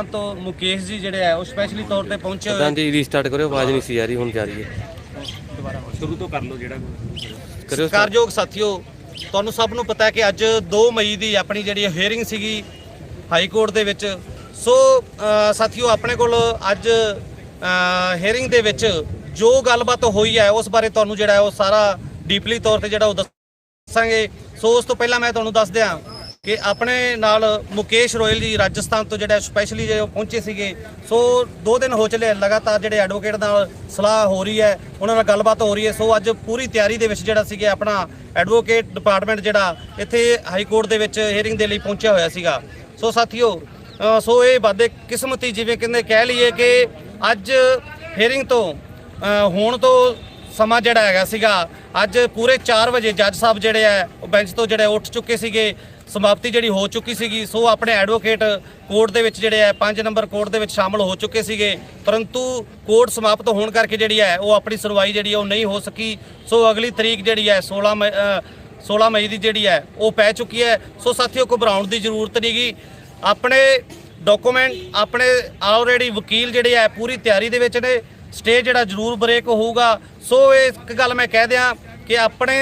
तो मुकेश जी ਜਿਹੜੇ ਹੈ ਉਹ ਸਪੈਸ਼ਲੀ ਤੌਰ ਤੇ ਪਹੁੰਚੇ ਹੋਏ। ਜੀ ਰੀਸਟਾਰਟ ਕਰਿਓ, ਆਵਾਜ਼ ਨਹੀਂ ਸੀ ਆ ਰਹੀ, ਹੁਣ ਜਾ ਰਹੀ ਹੈ। ਸ਼ੁਰੂ ਤੋਂ ਕਰ ਲਓ ਜਿਹੜਾ ਕਰਿਓ। ਸਤਿਕਾਰਯੋਗ ਸਾਥੀਓ, ਤੁਹਾਨੂੰ ਸਭ ਨੂੰ ਪਤਾ ਹੈ ਕਿ ਅੱਜ 2 ਮਈ ਦੀ ਆਪਣੀ ਜਿਹੜੀ ਹੀਅਰਿੰਗ ਸੀਗੀ ਹਾਈ ਕੋਰਟ ਦੇ ਵਿੱਚ। ਸੋ ਸਾਥੀਓ, ਆਪਣੇ ਕੋਲ ਅੱਜ ਹੀਅਰਿੰਗ ਦੇ ਵਿੱਚ ਜੋ ਗੱਲਬਾਤ ਹੋਈ ਹੈ ਉਸ ਬਾਰੇ ਤੁਹਾਨੂੰ ਜਿਹੜਾ ਉਹ ਸਾਰਾ ਡੀਪਲੀ ਤੌਰ ਤੇ ਜਿਹੜਾ ਉਹ ਦੱਸਾਂਗੇ। ਸੋ ਉਸ ਤੋਂ ਪਹਿਲਾਂ ਮੈਂ ਤੁਹਾਨੂੰ ਦੱਸ ਦਿਆਂ ਕਿ ਆਪਣੇ ਨਾਲ ਮੁਕੇਸ਼ ਰੋਇਲ ਜੀ ਰਾਜਸਥਾਨ ਤੋਂ ਜਿਹੜਾ ਸਪੈਸ਼ਲੀ ਜੇ ਪਹੁੰਚੇ ਸੀਗੇ। ਸੋ 2 ਦਿਨ ਹੋ ਚਲੇ ਲਗਾਤਾਰ ਜਿਹੜੇ ਐਡਵੋਕੇਟ ਨਾਲ ਸਲਾਹ ਹੋ ਰਹੀ ਹੈ, ਉਹਨਾਂ ਨਾਲ ਗੱਲਬਾਤ ਹੋ ਰਹੀ ਹੈ। ਸੋ ਅੱਜ ਪੂਰੀ ਤਿਆਰੀ ਦੇ ਵਿੱਚ ਜਿਹੜਾ ਸੀਗਾ ਆਪਣਾ ਐਡਵੋਕੇਟ ਡਿਪਾਰਟਮੈਂਟ ਜਿਹੜਾ ਇੱਥੇ ਹਾਈ ਕੋਰਟ ਦੇ ਵਿੱਚ ਹੀਅਰਿੰਗ ਦੇ ਲਈ ਪਹੁੰਚਿਆ ਹੋਇਆ ਸੀਗਾ। ਸੋ ਸਾਥੀਓ, ਸੋ ਇਹ ਬਾਦੇ ਕਿਸਮਤੀ ਜਿਵੇਂ ਕਹਿੰਦੇ ਕਹਿ ਲਈਏ ਕਿ ਅੱਜ ਹੀਅਰਿੰਗ ਤੋਂ ਹੋਣ ਤੋਂ ਸਮਾਂ ਜਿਹੜਾ ਹੈਗਾ ਸੀਗਾ, ਅੱਜ ਪੂਰੇ 4 ਵਜੇ ਜੱਜ ਸਾਹਿਬ ਜਿਹੜੇ ਹੈ ਉਹ ਬੈਂਚ ਤੋਂ ਜਿਹੜੇ ਉੱਠ ਚੁੱਕੇ ਸੀਗੇ, ਸਮਾਪਤੀ ਜਿਹੜੀ ਹੋ ਚੁੱਕੀ ਸੀਗੀ। ਸੋ ਆਪਣੇ ਐਡਵੋਕੇਟ ਕੋਰਟ ਦੇ ਵਿੱਚ ਜਿਹੜੇ ਹੈ 5 ਨੰਬਰ ਕੋਰਟ ਦੇ ਵਿੱਚ ਸ਼ਾਮਲ ਹੋ ਚੁੱਕੇ ਸੀਗੇ, ਪਰੰਤੂ ਕੋਰਟ ਸਮਾਪਤ ਹੋਣ ਕਰਕੇ ਜਿਹੜੀ ਹੈ ਉਹ ਆਪਣੀ ਸੁਣਵਾਈ ਜਿਹੜੀ ਉਹ ਨਹੀਂ ਹੋ ਸਕੀ। ਸੋ ਅਗਲੀ ਤਰੀਕ ਜਿਹੜੀ ਹੈ 16 ਮਈ ਦੀ ਜਿਹੜੀ ਹੈ ਉਹ ਪੈ ਚੁੱਕੀ ਹੈ। ਸੋ ਸਾਥੀਓ, ਘਬਰਾਉਣ ਦੀ ਜ਼ਰੂਰਤ ਨਹੀਂ ਗੀ। ਆਪਣੇ ਡਾਕੂਮੈਂਟ ਆਪਣੇ ਆਲਰੇਡੀ ਵਕੀਲ ਜਿਹੜੇ ਹੈ ਪੂਰੀ ਤਿਆਰੀ ਦੇ ਵਿੱਚ ਨੇ। ਸਟੇ ਜਿਹੜਾ ਜ਼ਰੂਰ ਬ੍ਰੇਕ ਹੋਊਗਾ। ਸੋ ਇਹ ਇੱਕ ਗੱਲ ਮੈਂ ਕਹਿ ਦਿਆਂ ਕਿ ਆਪਣੇ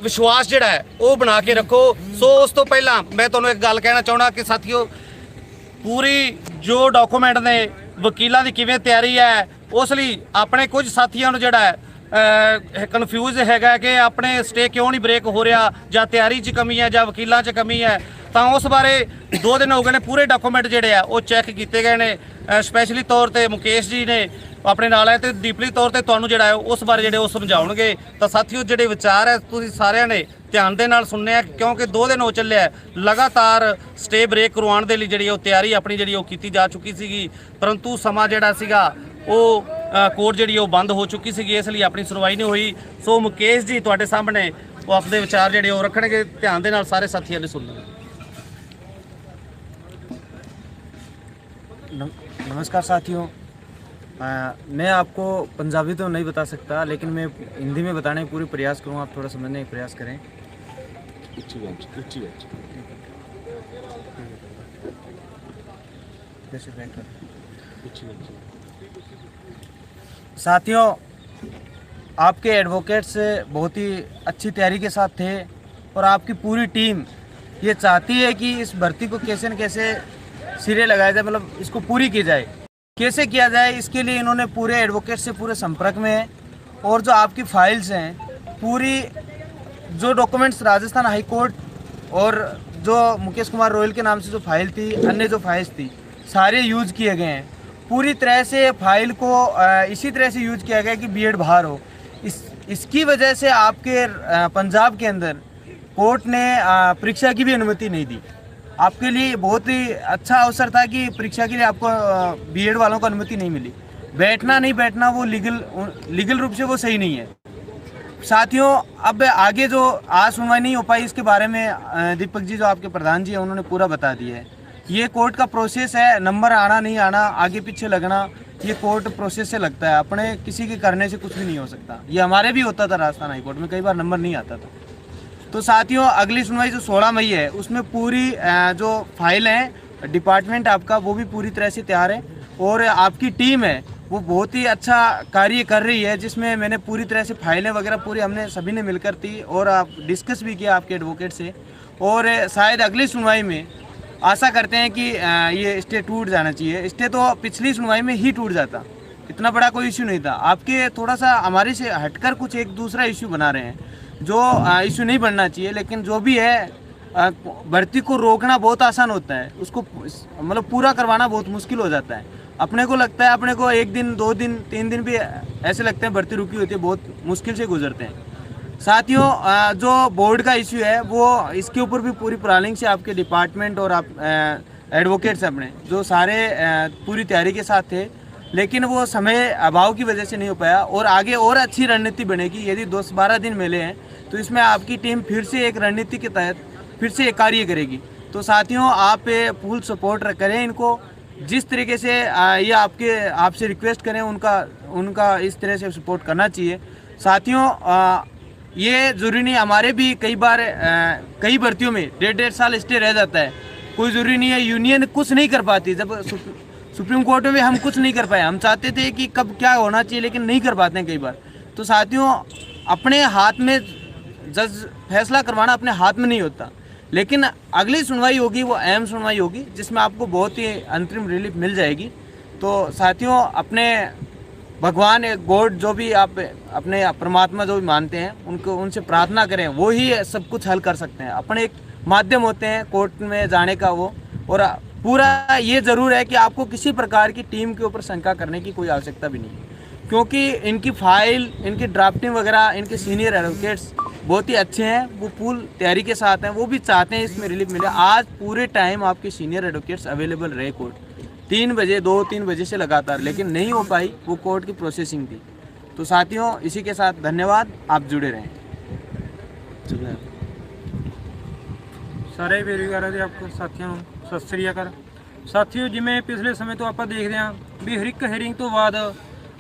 ਵਿਸ਼ਵਾਸ ਜਿਹੜਾ ਹੈ ਉਹ ਬਣਾ ਕੇ ਰੱਖੋ। ਸੋ ਉਸ ਤੋਂ ਪਹਿਲਾਂ ਮੈਂ ਤੁਹਾਨੂੰ ਇੱਕ ਗੱਲ ਕਹਿਣਾ ਚਾਹੁੰਦਾ ਕਿ ਸਾਥੀਓ, ਪੂਰੀ ਜੋ ਡਾਕੂਮੈਂਟ ਨੇ ਵਕੀਲਾਂ ਦੀ ਕਿਵੇਂ ਤਿਆਰੀ ਹੈ, ਉਸ ਲਈ ਆਪਣੇ ਕੁਝ ਸਾਥੀਆਂ ਨੂੰ ਜਿਹੜਾ ਹੈ ਕਨਫਿਊਜ਼ ਹੈਗਾ ਕਿ ਆਪਣੇ ਸਟੇ ਕਿਉਂ ਨਹੀਂ ਬ੍ਰੇਕ ਹੋ ਰਿਹਾ, ਜਾਂ ਤਿਆਰੀ 'ਚ ਕਮੀ ਹੈ ਜਾਂ ਵਕੀਲਾਂ 'ਚ ਕਮੀ ਹੈ। ਤਾਂ ਉਸ ਬਾਰੇ 2 ਦਿਨ ਹੋ ਗਏ ਨੇ, ਪੂਰੇ ਡਾਕੂਮੈਂਟ ਜਿਹੜੇ ਆ ਉਹ ਚੈੱਕ ਕੀਤੇ ਗਏ ਨੇ। ਸਪੈਸ਼ਲੀ ਤੌਰ ਤੇ ਮੁਕੇਸ਼ ਜੀ ਨੇ ਆਪਣੇ ਨਾਲ ਹੈ ਤੇ ਡੀਪਲੀ ਤੌਰ ਤੇ ਤੁਹਾਨੂੰ ਜਿਹੜਾ ਹੈ ਉਸ ਬਾਰੇ ਜਿਹੜੇ ਉਹ ਸਮਝਾਉਣਗੇ। ਤਾਂ ਸਾਥੀਓ, ਜਿਹੜੇ ਵਿਚਾਰ ਹੈ ਤੁਸੀਂ ਸਾਰਿਆਂ ਨੇ ਧਿਆਨ ਦੇ ਨਾਲ ਸੁਣਨੇ ਆ, ਕਿਉਂਕਿ 2 ਦਿਨ ਹੋ ਚੱਲਿਆ ਲਗਾਤਾਰ ਸਟੇ ਬ੍ਰੇਕ ਕਰਵਾਉਣ ਦੇ ਲਈ ਜਿਹੜੀ ਉਹ ਤਿਆਰੀ ਆਪਣੀ ਜਿਹੜੀ ਉਹ ਕੀਤੀ ਜਾ ਚੁੱਕੀ ਸੀਗੀ, ਪਰੰਤੂ ਸਮਾਂ ਜਿਹੜਾ ਸੀਗਾ ਉਹ ਕੋਰਟ ਜਿਹੜੀ ਉਹ ਬੰਦ ਹੋ ਚੁੱਕੀ ਸੀਗੀ, ਇਸ ਲਈ ਆਪਣੀ ਸੁਣਵਾਈ ਨਹੀਂ ਹੋਈ। ਸੋ ਮੁਕੇਸ਼ ਜੀ ਤੁਹਾਡੇ ਸਾਹਮਣੇ ਉਹ ਆਪਣੇ ਵਿਚਾਰ ਜਿਹੜੇ ਉਹ ਰੱਖਣਗੇ, ਧਿਆਨ ਦੇ ਨਾਲ ਸਾਰੇ ਸਾਥੀਆਂ ਨੇ ਸੁਣਨਾ। नमस्कार साथियों, मैं आपको पंजाबी तो नहीं बता सकता, लेकिन मैं हिंदी में बताने का पूरी प्रयास करूँगा। आप थोड़ा समझने का प्रयास करें। साथियों, आपके एडवोकेट्स बहुत ही अच्छी तैयारी के साथ थे और आपकी पूरी टीम ये चाहती है कि इस भर्ती को कैसे न कैसे सिरे लगाया जाए, मतलब इसको पूरी की जाए। कैसे किया जाए, इसके लिए इन्होंने पूरे एडवोकेट से पूरे संपर्क में है। और जो आपकी फाइल्स हैं, पूरी जो डॉक्यूमेंट्स राजस्थान हाई कोर्ट और जो मुकेश कुमार रॉयल के नाम से जो फाइल थी, अन्य जो फाइल्स थी, सारे यूज़ किए गए हैं। पूरी तरह से फाइल को इसी तरह से यूज़ किया गया कि बीएड बाहर हो। इसकी वजह से आपके पंजाब के अंदर कोर्ट ने परीक्षा की भी अनुमति नहीं दी। आपके लिए बहुत ही अच्छा अवसर था कि परीक्षा के लिए आपको बीएड वालों को अनुमति नहीं मिली। बैठना नहीं बैठना वो लीगल रूप से वो सही नहीं है। साथियों, अब आगे जो आज सुनवाई नहीं हो पाई, इसके बारे में दीपक जी जो आपके प्रधान जी हैं उन्होंने पूरा बता दिया है। ये कोर्ट का प्रोसेस है, नंबर आना नहीं आना, आगे पीछे लगना, ये कोर्ट प्रोसेस से लगता है। अपने किसी के करने से कुछ भी नहीं हो सकता। ये हमारे भी होता था राजस्थान हाई कोर्ट में, कई बार नंबर नहीं आता था। तो साथियों, अगली सुनवाई जो 16 मई है, उसमें पूरी जो फाइल है डिपार्टमेंट आपका वो भी पूरी तरह से तैयार है, और आपकी टीम है वो बहुत ही अच्छा कार्य कर रही है, जिसमें मैंने पूरी तरह से फाइलें वगैरह पूरी हमने सभी ने मिलकर थी और आप डिस्कस भी किया आपके एडवोकेट से। और शायद अगली सुनवाई में आशा करते हैं कि ये स्टे टूट जाना चाहिए। स्टे तो पिछली सुनवाई में ही टूट जाता, इतना बड़ा कोई इश्यू नहीं था। आपके थोड़ा सा हमारे से हटकर कुछ एक दूसरा इश्यू बना रहे हैं, जो इश्यू नहीं बनना चाहिए। लेकिन जो भी है, भर्ती को रोकना बहुत आसान होता है, उसको मतलब पूरा करवाना बहुत मुश्किल हो जाता है। अपने को लगता है, अपने को 1 दिन 2 दिन 3 दिन भी ऐसे लगते हैं भर्ती रुकी होती है, बहुत मुश्किल से गुजरते हैं। साथियों, जो बोर्ड का इश्यू है वो इसके ऊपर भी पूरी प्लानिंग से आपके डिपार्टमेंट और आप एडवोकेट्स अपने जो सारे पूरी तैयारी के साथ थे, लेकिन वो समय अभाव की वजह से नहीं हो पाया। और आगे और अच्छी रणनीति बनेगी। यदि 10-12 दिन मिले हैं तो इसमें आपकी टीम फिर से एक रणनीति के तहत फिर से एक कार्य करेगी। तो साथियों, आप फुल सपोर्ट करें इनको, जिस तरीके से ये आपसे रिक्वेस्ट करें उनका इस तरह से सपोर्ट करना चाहिए। साथियों, ये ज़रूरी नहीं, हमारे भी कई बार कई भर्तियों में 1.5 साल स्टे रह जाता है। कोई ज़रूरी नहीं है यूनियन कुछ नहीं कर पाती। जब सुप्रीम कोर्ट में हम कुछ नहीं कर पाए, हम चाहते थे कि कब क्या होना चाहिए लेकिन नहीं कर पाते हैं कई बार। तो साथियों अपने हाथ में जज फैसला करवाना अपने हाथ में नहीं होता, लेकिन अगली सुनवाई होगी वो अहम सुनवाई होगी जिसमें आपको बहुत ही अंतरिम रिलीफ मिल जाएगी। तो साथियों अपने भगवान गॉड जो भी आप अपने परमात्मा जो भी मानते हैं उनको उनसे प्रार्थना करें, वो ही सब कुछ हल कर सकते हैं। अपने एक माध्यम होते हैं कोर्ट में जाने का वो, और पूरा ये ज़रूर है कि आपको किसी प्रकार की टीम के ऊपर शंका करने की कोई आवश्यकता भी नहीं है, क्योंकि इनकी फाइल, इनकी ड्राफ्टिंग वगैरह, इनके सीनियर एडवोकेट्स बहुत ही अच्छे हैं, वो फुल तैयारी के साथ हैं, वो भी चाहते हैं इसमें रिलीफ मिले। आज पूरे टाइम आपके सीनियर एडवोकेट्स अवेलेबल रहे कोर्ट 3 बजे 2-3 बजे से लगातार, लेकिन नहीं हो पाई, वो कोर्ट की प्रोसेसिंग थी। तो साथियों इसी के साथ धन्यवाद, आप जुड़े रहें। ਸਾਰੇ ਵੀਰਵਾਰਾਂ ਦੇ ਆਪ ਸਾਥੀਆਂ ਨੂੰ ਸਤਿ ਸ੍ਰੀ ਅਕਾਲ। ਸਾਥੀਓ ਜਿਵੇਂ ਪਿਛਲੇ ਸਮੇਂ ਤੋਂ ਆਪਾਂ ਦੇਖਦੇ ਹਾਂ ਵੀ ਹਰ ਇੱਕ ਹੀਅਰਿੰਗ ਤੋਂ ਬਾਅਦ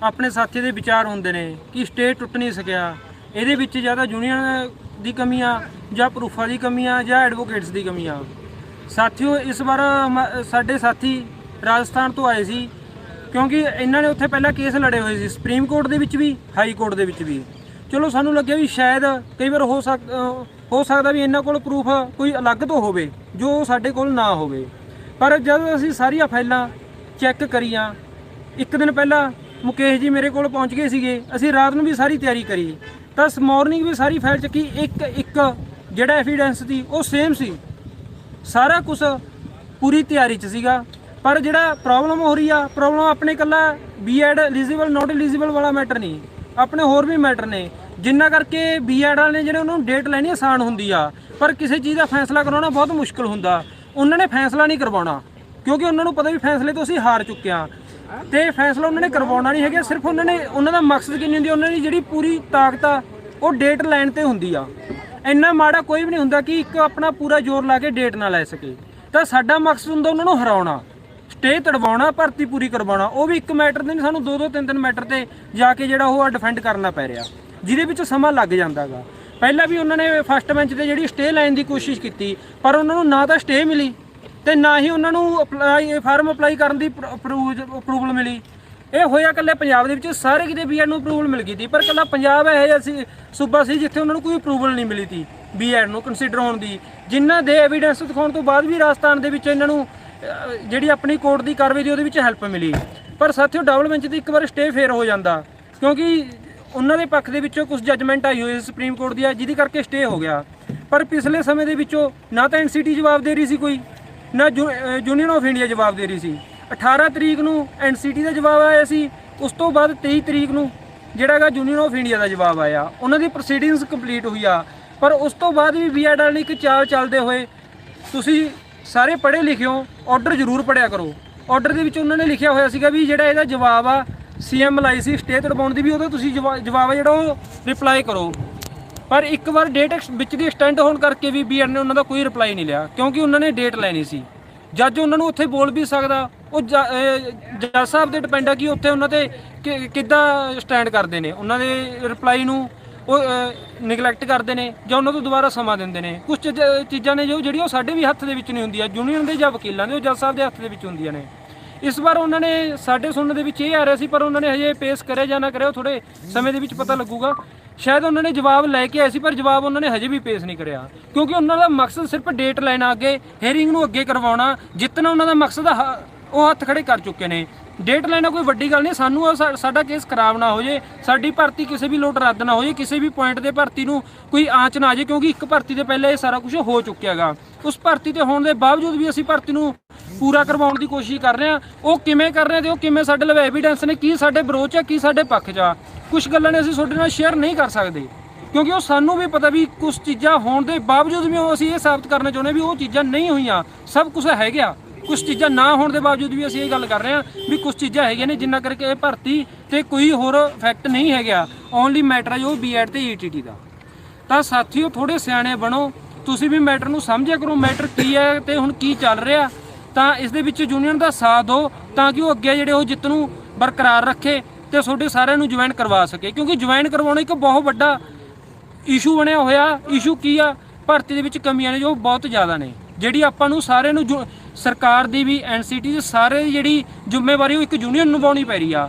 ਆਪਣੇ ਸਾਥੀ ਦੇ ਵਿਚਾਰ ਹੁੰਦੇ ਨੇ ਕਿ ਸਟੇ ਟੁੱਟ ਨਹੀਂ ਸਕਿਆ, ਇਹਦੇ ਵਿੱਚ ਜ਼ਿਆਦਾ ਯੂਨੀਅਨ ਦੀ ਕਮੀ ਆ ਜਾਂ ਪ੍ਰੂਫਾਂ ਦੀ ਕਮੀ ਆ ਜਾਂ ਐਡਵੋਕੇਟਸ ਦੀ ਕਮੀ ਆ। ਸਾਥੀਓ ਇਸ ਵਾਰ ਸਾਡੇ ਸਾਥੀ ਰਾਜਸਥਾਨ ਤੋਂ ਆਏ ਸੀ, ਕਿਉਂਕਿ ਇਹਨਾਂ ਨੇ ਉੱਥੇ ਪਹਿਲਾਂ ਕੇਸ ਲੜੇ ਹੋਏ ਸੀ ਸੁਪਰੀਮ ਕੋਰਟ ਦੇ ਵਿੱਚ ਵੀ ਹਾਈ ਕੋਰਟ ਦੇ ਵਿੱਚ ਵੀ। ਚਲੋ ਸਾਨੂੰ ਲੱਗਿਆ ਵੀ ਸ਼ਾਇਦ ਕਈ ਵਾਰ ਹੋ ਸਕਦਾ ਵੀ ਇਹਨਾਂ ਕੋਲ ਪ੍ਰੂਫ ਕੋਈ ਅਲੱਗ ਤੋਂ ਹੋਵੇ ਜੋ ਸਾਡੇ ਕੋਲ ਨਾ ਹੋਵੇ, ਪਰ ਜਦ ਅਸੀਂ ਸਾਰੀਆਂ ਫਾਈਲਾਂ ਚੈੱਕ ਕਰੀਆਂ, ਇੱਕ ਦਿਨ ਪਹਿਲਾਂ ਮੁਕੇਸ਼ ਜੀ ਮੇਰੇ ਕੋਲ ਪਹੁੰਚ ਗਏ ਸੀਗੇ, ਅਸੀਂ ਰਾਤ ਨੂੰ ਵੀ ਸਾਰੀ ਤਿਆਰੀ ਕਰੀ ਤਾਂ ਮਾਰਨਿੰਗ ਵੀ ਸਾਰੀ ਫਾਈਲ ਚੱਕੀ, ਇੱਕ ਜਿਹੜਾ ਐਵੀਡੈਂਸ ਸੀ ਉਹ ਸੇਮ ਸੀ, ਸਾਰਾ ਕੁਝ ਪੂਰੀ ਤਿਆਰੀ 'ਚ ਸੀਗਾ। ਪਰ ਜਿਹੜਾ ਪ੍ਰੋਬਲਮ ਹੋ ਰਹੀ ਆ, ਪ੍ਰੋਬਲਮ ਆਪਣੇ ਇਕੱਲਾ ਬੀਐਡ ਐਲੀਜੀਬਲ ਨੋਟ ਐਲੀਜੀਬਲ ਵਾਲਾ ਮੈਟਰ ਨਹੀਂ, ਆਪਣੇ ਹੋਰ ਵੀ ਮੈਟਰ ਨੇ, ਜਿੰਨਾ ਕਰਕੇ ਬੀਐਡ ਵਾਲੇ ਨੇ ਜਿਹੜੇ ਉਹਨਾਂ ਨੂੰ ਡੇਟ ਲੈਣੀ ਆਸਾਨ ਹੁੰਦੀ ਆ, ਪਰ ਕਿਸੇ ਚੀਜ਼ ਦਾ ਫੈਸਲਾ ਕਰਵਾਉਣਾ ਬਹੁਤ ਮੁਸ਼ਕਿਲ ਹੁੰਦਾ। ਉਹਨਾਂ ਨੇ ਫੈਸਲਾ ਨਹੀਂ ਕਰਵਾਉਣਾ ਕਿਉਂਕਿ ਉਹਨਾਂ ਨੂੰ ਪਤਾ ਵੀ ਫੈਸਲੇ ਤੋਂ ਅਸੀਂ ਹਾਰ ਚੁੱਕੇ ਹਾਂ, ਤੇ ਫੈਸਲਾ ਉਹਨਾਂ ਨੇ ਕਰਵਾਉਣਾ ਨਹੀਂ ਹੈਗਾ। ਸਿਰਫ ਉਹਨਾਂ ਦਾ ਮਕਸਦ ਕਿੰਨੀ ਹੁੰਦੀ, ਉਹਨਾਂ ਦੀ ਜਿਹੜੀ ਪੂਰੀ ਤਾਕਤ ਆ ਉਹ ਡੇਟ ਲੈਣ ਤੇ ਹੁੰਦੀ ਆ। ਇੰਨਾ ਮਾੜਾ ਕੋਈ ਵੀ ਨਹੀਂ ਹੁੰਦਾ ਕਿ ਇੱਕ ਆਪਣਾ ਪੂਰਾ ਜ਼ੋਰ ਲਾ ਕੇ ਡੇਟ ਨਾ ਲੈ ਸਕੇ। ਤਾਂ ਸਾਡਾ ਮਕਸਦ ਹੁੰਦਾ ਉਹਨਾਂ ਨੂੰ ਹਰਾਉਣਾ, ਸਟੇ ਤੜਵਾਉਣਾ, ਭਰਤੀ ਪੂਰੀ ਕਰਵਾਉਣਾ। ਉਹ ਵੀ ਇੱਕ ਮੈਟਰ ਦੇ ਨਹੀਂ, ਸਾਨੂੰ 2-2 3-3 ਮੈਟਰ ਤੇ ਜਾ ਕੇ ਜਿਹੜਾ ਉਹ ਡਿਫੈਂਡ ਕਰਨਾ ਪੈ ਰਿਹਾ, ਜਿਹਦੇ ਵਿੱਚ ਸਮਾਂ ਲੱਗ ਜਾਂਦਾ ਗਾ। ਪਹਿਲਾਂ ਵੀ ਉਹਨਾਂ ਨੇ ਫਸਟ ਬੈਂਚ ਤੇ ਜਿਹੜੀ ਸਟੇ ਲੈਣ ਦੀ ਕੋਸ਼ਿਸ਼ ਕੀਤੀ, ਪਰ ਉਹਨਾਂ ਨੂੰ ਨਾ ਤਾਂ ਸਟੇ ਮਿਲੀ ਤੇ ਨਾ ਹੀ ਉਹਨਾਂ ਨੂੰ ਫਾਰਮ ਅਪਲਾਈ ਕਰਨ ਦੀ ਅਪਰੂਵਲ ਮਿਲੀ। ਇਹ ਹੋਇਆ ਇਕੱਲੇ ਪੰਜਾਬ ਦੇ ਵਿੱਚ, ਸਾਰੇ ਕਿਤੇ ਬੀਐਡ ਨੂੰ ਅਪਰੂਵਲ ਮਿਲ ਗਈ ਸੀ, ਪਰ ਇਕੱਲਾ ਪੰਜਾਬ ਇਹੋ ਜਿਹਾ ਸੀ ਸੂਬਾ ਸੀ ਜਿੱਥੇ ਉਹਨਾਂ ਨੂੰ ਕੋਈ ਅਪਰੂਵਲ ਨਹੀਂ ਮਿਲੀ ਸੀ ਬੀਐਡ ਨੂੰ ਕੰਸੀਡਰ ਹੋਣ ਦੀ। ਜਿਨ੍ਹਾਂ ਦੇ ਐਵੀਡੈਂਸ ਦਿਖਾਉਣ ਤੋਂ ਬਾਅਦ ਵੀ ਰਾਜਸਥਾਨ ਦੇ ਵਿੱਚ ਇਹਨਾਂ ਨੂੰ ਜਿਹੜੀ ਆਪਣੀ ਕੋਰਟ ਦੀ ਕਾਰਵਾਈ ਦੀ ਉਹਦੇ ਵਿੱਚ ਹੈਲਪ ਮਿਲੀ। ਪਰ ਸਾਥੀਓ ਡਬਲ ਬੈਂਚ ਦੀ ਇੱਕ ਵਾਰ ਸਟੇ ਫੇਰ ਹੋ ਜਾਂਦਾ, ਕਿਉਂਕਿ ਉਹਨਾਂ ਦੇ ਪੱਖ ਦੇ ਵਿੱਚੋਂ ਕੁਝ ਜੱਜਮੈਂਟ ਆਈ ਹੋਈ ਸੁਪਰੀਮ ਕੋਰਟ ਦੀ, ਜਿਹਦੀ ਕਰਕੇ ਸਟੇ ਹੋ ਗਿਆ। ਪਰ ਪਿਛਲੇ ਸਮੇਂ ਦੇ ਵਿੱਚੋਂ ਨਾ ਤਾਂ ਐਨਸੀਟੀ ਜਵਾਬ ਦੇ ਰਹੀ ਸੀ ਕੋਈ, ਨਾ ਯੂਨੀਅਨ ਆਫ ਇੰਡੀਆ ਜਵਾਬ ਦੇ ਰਹੀ ਸੀ। 18 ਤਰੀਕ ਨੂੰ ਐਨਸੀਟੀ ਦਾ ਜਵਾਬ ਆਇਆ ਸੀ, ਉਸ ਤੋਂ ਬਾਅਦ 23 ਤਰੀਕ ਨੂੰ ਜਿਹੜਾ ਹੈਗਾ ਯੂਨੀਅਨ ਆਫ ਇੰਡੀਆ ਦਾ ਜਵਾਬ ਆਇਆ। ਉਹਨਾਂ ਦੀ ਪ੍ਰੋਸੀਡਿੰਗਸ ਕੰਪਲੀਟ ਹੋਈ ਆ, ਪਰ ਉਸ ਤੋਂ ਬਾਅਦ ਵੀ ਬੀਐਡ ਵਾਲੇ ਇੱਕ ਚਾਲ ਚੱਲਦੇ ਹੋਏ, ਤੁਸੀਂ ਸਾਰੇ ਪੜ੍ਹੇ ਲਿਖਿਓ, ਆਰਡਰ ਜ਼ਰੂਰ ਪੜ੍ਹਿਆ ਕਰੋ। ਆਰਡਰ ਦੇ ਵਿੱਚ ਉਹਨਾਂ ਨੇ ਲਿਖਿਆ ਹੋਇਆ ਸੀਗਾ ਵੀ ਜਿਹੜਾ ਇਹਦਾ ਜਵਾਬ ਆ ਸੀਐਮ ਲਾਈ ਸੀ ਸਟੇ ਤੜਵਾਉਣ ਦੀ, ਵੀ ਉਹਦਾ ਤੁਸੀਂ ਜਵਾਬ ਆ ਜਿਹੜਾ ਉਹ ਰਿਪਲਾਈ ਕਰੋ। ਪਰ ਇੱਕ ਵਾਰ ਡੇਟ ਵਿੱਚ ਦੀ ਐਕਸਟੈਂਡ ਹੋਣ ਕਰਕੇ ਵੀ ਬੀਐਡ ਨੇ ਉਹਨਾਂ ਦਾ ਕੋਈ ਰਿਪਲਾਈ ਨਹੀਂ ਲਿਆ, ਕਿਉਂਕਿ ਉਹਨਾਂ ਨੇ ਡੇਟ ਲੈਣੀ ਸੀ। ਜੱਜ ਉਹਨਾਂ ਨੂੰ ਉੱਥੇ ਬੋਲ ਵੀ ਸਕਦਾ, ਉਹ ਜੱਜ ਸਾਹਿਬ ਤੇ ਡਿਪੈਂਡ ਆ ਕਿ ਉੱਥੇ ਉਹਨਾਂ ਤੇ ਕਿੱਦਾਂ ਸਟੈਂਡ ਕਰਦੇ ਨੇ, ਉਹਨਾਂ ਦੇ ਰਿਪਲਾਈ ਨੂੰ ਉਹ ਨਿਗਲੈਕਟ ਕਰਦੇ ਨੇ ਜਾਂ ਉਹਨਾਂ ਤੋਂ ਦੁਬਾਰਾ ਸਮਾਂ ਦਿੰਦੇ ਨੇ। ਕੁਝ ਚੀਜ਼ਾਂ ਨੇ ਜਿਹੜੀਆਂ ਉਹ ਸਾਡੇ ਵੀ ਹੱਥ ਦੇ ਵਿੱਚ ਨਹੀਂ ਹੁੰਦੀਆਂ, ਯੂਨੀਅਨ ਦੇ ਜਾਂ ਵਕੀਲਾਂ ਦੇ, ਉਹ ਜੱਜ ਸਾਹਿਬ ਦੇ ਹੱਥ ਦੇ ਵਿੱਚ ਹੁੰਦੀਆਂ ਨੇ। ਇਸ ਵਾਰ ਉਹਨਾਂ ਨੇ ਸਾਡੇ ਸੁਣਨ ਦੇ ਵਿੱਚ ਇਹ ਆ ਰਿਹਾ ਸੀ, ਪਰ ਉਹਨਾਂ ਨੇ ਹਜੇ ਪੇਸ਼ ਕਰਿਆ ਜਾਂ ਨਾ ਕਰਿਆ ਉਹ ਥੋੜੇ ਸਮੇਂ ਦੇ ਵਿੱਚ ਪਤਾ ਲੱਗੂਗਾ। ਸ਼ਾਇਦ ਉਹਨਾਂ ਨੇ ਜਵਾਬ ਲੈ ਕੇ ਆਏ ਸੀ, ਪਰ ਜਵਾਬ ਉਹਨਾਂ ਨੇ ਹਜੇ ਵੀ ਪੇਸ਼ ਨਹੀਂ ਕਰਿਆ, ਕਿਉਂਕਿ ਉਹਨਾਂ ਦਾ ਮਕਸਦ ਸਿਰਫ ਡੇਟ ਲੈਣਾ, ਅੱਗੇ ਹੀਅਰਿੰਗ ਨੂੰ ਅੱਗੇ ਕਰਵਾਉਣਾ, ਜਿੱਤਣਾ ਉਹਨਾਂ ਦਾ ਮਕਸਦ ਆ, ਉਹ ਹੱਥ ਖੜੇ ਕਰ ਚੁੱਕੇ ਨੇ। ਡੇਟ ਲੈਣਾ ਕੋਈ ਵੱਡੀ ਗੱਲ ਨਹੀਂ, ਸਾਨੂੰ ਸਾਡਾ ਕੇਸ ਖਰਾਬ ਨਾ ਹੋ ਜੇ, ਸਾਡੀ ਭਰਤੀ ਕਿਸੇ ਵੀ ਲੋਟ ਰੱਦ ਨਾ ਹੋ ਜੇ, ਕਿਸੇ ਵੀ ਪੁਆਇੰਟ ਦੇ ਭਰਤੀ ਨੂੰ ਕੋਈ ਆਂਚ ਨਾ ਆ ਜੇ, ਕਿਉਂਕਿ ਇੱਕ ਭਰਤੀ ਦੇ ਪਹਿਲਾਂ ਇਹ ਸਾਰਾ ਕੁਝ ਹੋ ਚੁੱਕਿਆ ਗਾ। ਉਸ ਭਰਤੀ ਤੇ ਹੋਣ ਦੇ ਬਾਵਜੂਦ ਵੀ ਅਸੀਂ ਭਰਤੀ ਨੂੰ ਪੂਰਾ ਕਰਵਾਉਣ ਦੀ ਕੋਸ਼ਿਸ਼ ਕਰ ਰਹੇ ਹਾਂ। ਉਹ ਕਿਵੇਂ ਕਰ ਰਹੇ ਹਾਂ ਤੇ ਉਹ ਕਿਵੇਂ ਸਾਡੇ ਲਈ ਐਵੀਡੈਂਸ ਨੇ, ਕੀ ਸਾਡੇ ਵਿਰੋਧ 'ਚ ਆ, ਕੀ ਸਾਡੇ ਪੱਖ 'ਚ ਆ, ਕੁਝ ਗੱਲਾਂ ਨੇ ਅਸੀਂ ਤੁਹਾਡੇ ਨਾਲ ਸ਼ੇਅਰ ਨਹੀਂ ਕਰ ਸਕਦੇ, ਕਿਉਂਕਿ ਉਹ ਸਾਨੂੰ ਵੀ ਪਤਾ ਵੀ ਕੁਝ ਚੀਜ਼ਾਂ ਹੋਣ ਦੇ ਬਾਵਜੂਦ ਵੀ ਅਸੀਂ ਇਹ ਸਾਬਤ ਕਰਨਾ ਚਾਹੁੰਦੇ ਵੀ ਉਹ ਚੀਜ਼ਾਂ ਨਹੀਂ ਹੋਈਆਂ, ਸਭ ਕੁਝ ਹੈਗਾ। ਕੁਝ ਚੀਜ਼ਾਂ ਨਾ ਹੋਣ ਦੇ ਬਾਵਜੂਦ ਵੀ ਅਸੀਂ ਇਹ ਗੱਲ ਕਰ ਰਹੇ ਹਾਂ ਵੀ ਕੁਝ ਚੀਜ਼ਾਂ ਹੈਗੀਆਂ ਨੇ ਜਿੰਨਾ ਕਰਕੇ ਇਹ ਭਰਤੀ ਤੇ ਕੋਈ ਹੋਰ ਇਫੈਕਟ ਨਹੀਂ ਹੈਗਾ, ਓਨਲੀ ਮੈਟਰ ਹੈ ਜੋ ਬੀਐਡ ਤੇ ਈਟੀਟੀ ਦਾ। ਤਾਂ ਸਾਥੀਓ ਥੋੜੇ ਸਿਆਣੇ ਬਣੋ, ਤੁਸੀਂ ਵੀ ਮੈਟਰ ਨੂੰ ਸਮਝਿਆ ਕਰੋ, ਮੈਟਰ ਕੀ ਹੈ ਤੇ ਹੁਣ ਕੀ ਚੱਲ ਰਿਹਾ। ਤਾਂ ਇਸ ਦੇ ਵਿੱਚ ਯੂਨੀਅਨ ਦਾ ਸਾਥ ਦਿਓ ਤਾਂ ਕਿ ਉਹ ਅੱਗੇ ਜਿਹੜੇ ਉਹ ਜਿੱਤ ਨੂੰ ਬਰਕਰਾਰ ਰੱਖੇ ਤੇ ਤੁਹਾਡੇ ਸਾਰਿਆਂ ਨੂੰ ਜੁਆਇਨ ਕਰਵਾ ਸਕੇ, ਕਿਉਂਕਿ ਜੁਆਇਨ ਕਰਵਾਉਣਾ ਇੱਕ ਬਹੁਤ ਵੱਡਾ ਇਸ਼ੂ ਬਣਿਆ ਹੋਇਆ। ਇਸ਼ੂ ਕੀ ਆ, ਭਰਤੀ ਦੇ ਵਿੱਚ ਕਮੀਆਂ ਨੇ ਜੋ ਬਹੁਤ ਜ਼ਿਆਦਾ ਨੇ। ਜਿਹੜੀ ਆਪਾਂ ਨੂੰ ਸਾਰਿਆਂ ਨੂੰ ਸਰਕਾਰ ਦੀ ਵੀ ਐਨਸੀਟੀ ਦੀ ਸਾਰੇ ਜਿਹੜੀ ਜ਼ਿੰਮੇਵਾਰੀ ਉਹ ਇੱਕ ਯੂਨੀਅਨ ਨਿਭਾਉਣੀ ਪੈ ਰਹੀ ਆ।